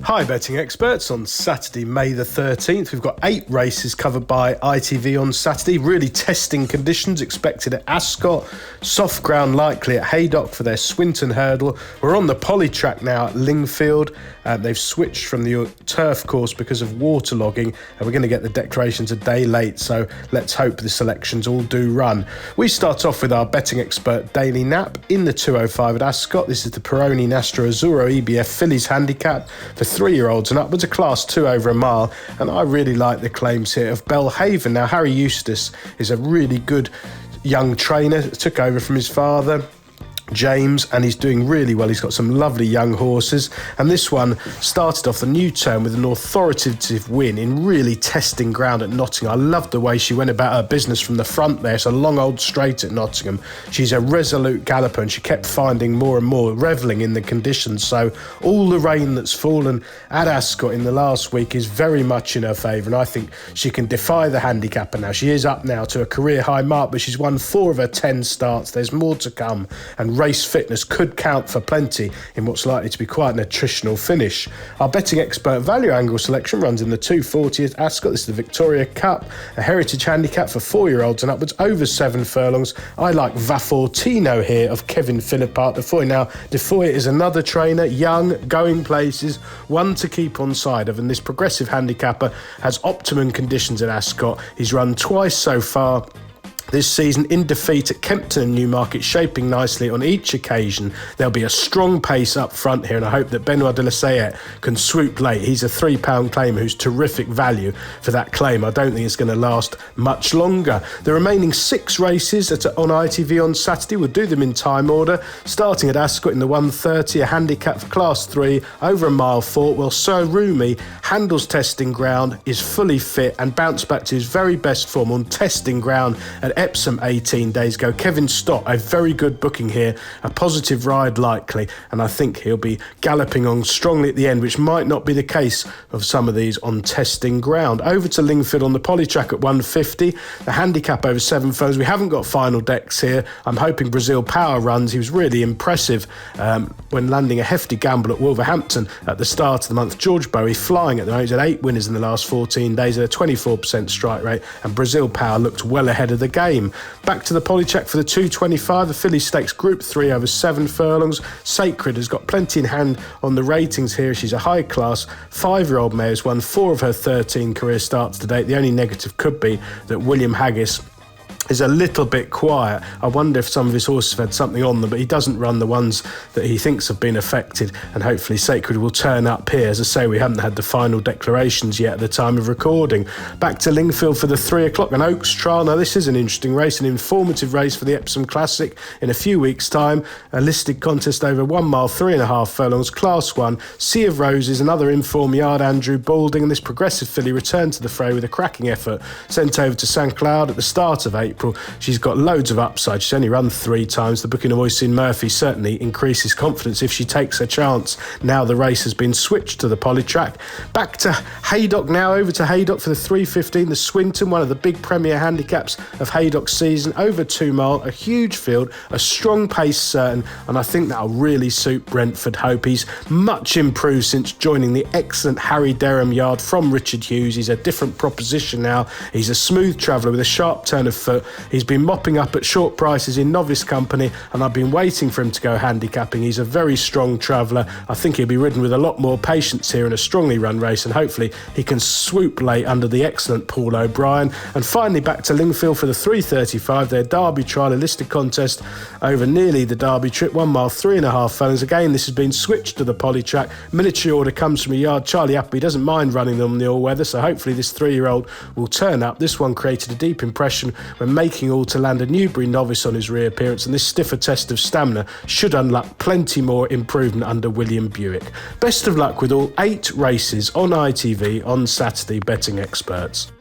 Hi betting experts, on Saturday May the 13th we've got 8 races covered by ITV on Saturday. Really testing conditions expected at Ascot, soft ground likely at Haydock for their Swinton hurdle. We're on the poly track now at Lingfield. They've switched from the turf course because of waterlogging and we're going to get the declarations a day late, so let's hope the selections all do run. We start off with our betting expert Daily Nap in the 205 at Ascot. This is the Peroni Nastro Azzurro EBF Fillies handicap for 3-year-olds and upwards, a class 2 over a mile, and I really like the claims here of Belhaven. Now Harry Eustace is a really good young trainer, took over from his father James, and he's doing really well. He's got some lovely young horses, and this one started off the new term with an authoritative win in really testing ground at Nottingham. I loved the way she went about her business from the front there. It's a long old straight at Nottingham. She's a resolute galloper and she kept finding more and more, revelling in the conditions. So all the rain that's fallen at Ascot in the last week is very much in her favour, and I think she can defy the handicapper now. She is up now to a career high mark, but she's won 4 of her 10 starts. There's more to come, and race fitness could count for plenty in what's likely to be quite an attritional finish. Our betting expert value angle selection runs in the 240 at Ascot. This is the Victoria Cup, a heritage handicap for 4-year-olds and upwards over 7 furlongs. I like Vafortino here of Kevin Philippart Defoy. Now, Defoy is another trainer, young, going places, one to keep on side of, and this progressive handicapper has optimum conditions at Ascot. He's run twice so far this season in defeat at Kempton and Newmarket, shaping nicely on each occasion. There'll be a strong pace up front here, and I hope that Benoit de la Sayette can swoop late. He's a £3 claimer who's terrific value for that claim. I don't think it's going to last much longer. The remaining 6 races on ITV on Saturday, we'll do them in time order. Starting at Ascot in the 130, a handicap for class 3 over a mile 4. Well, Sir Rumi handles testing ground, is fully fit and bounced back to his very best form on testing ground at Epsom 18 days ago. Kevin Stott, a very good booking here, a positive ride likely, and I think he'll be galloping on strongly at the end, which might not be the case of some of these on testing ground. Over to Lingfield on the poly track at 150, the handicap over 7 furlongs. We haven't got final decks here. I'm hoping Brazil Power runs. He was really impressive when landing a hefty gamble at Wolverhampton at the start of the month. George Bowie flying at the moment. He's had 8 winners in the last 14 days at a 24% strike rate, and Brazil Power looked well ahead of the game. Back to the poly check for the 225, the Filly Stakes Group 3 over 7 furlongs. Sacred has got plenty in hand on the ratings here. She's a high class 5-year-old mare who's won 4 of her 13 career starts to date. The only negative could be that William Haggis is a little bit quiet. I wonder if some of his horses have had something on them, but he doesn't run the ones that he thinks have been affected, and hopefully Sacred will turn up here. As I say, we haven't had the final declarations yet at the time of recording. Back to Lingfield for the 3 o'clock, an Oaks trial. Now this is an interesting race, an informative race for the Epsom Classic in a few weeks' time. A listed contest over 1 mile, 3.5 furlongs, class 1. Sea of Roses, another inform yard, Andrew Balding, and this progressive filly returned to the fray with a cracking effort, sent over to St Cloud at the start of April. She's got loads of upside. She's only run 3 times. The booking of Oisin Murphy certainly increases confidence if she takes her chance. Now the race has been switched to the poly track. Back to Haydock now, over to Haydock for the 3:15. The Swinton, one of the big premier handicaps of Haydock's season, over 2 mile, a huge field, a strong pace certain, and I think that'll really suit Brentford Hope. He's much improved since joining the excellent Harry Derham yard from Richard Hughes. He's a different proposition now. He's a smooth traveller with a sharp turn of foot. He's been mopping up at short prices in novice company, and I've been waiting for him to go handicapping. He's a very strong traveller. I think he'll be ridden with a lot more patience here in a strongly run race, and hopefully he can swoop late under the excellent Paul O'Brien. And finally back to Lingfield for the 3:35, their Derby trial, a listed contest over nearly the Derby trip, 1 mile, 3.5 furlongs. Again, this has been switched to the poly track. Military order comes from a yard. Charlie Appleby doesn't mind running them on the all-weather, so hopefully this 3-year-old will turn up. This one created a deep impression when making all to land a Newbury novice on his reappearance, and this stiffer test of stamina should unlock plenty more improvement under William Buick. Best of luck with all 8 races on ITV on Saturday, betting experts.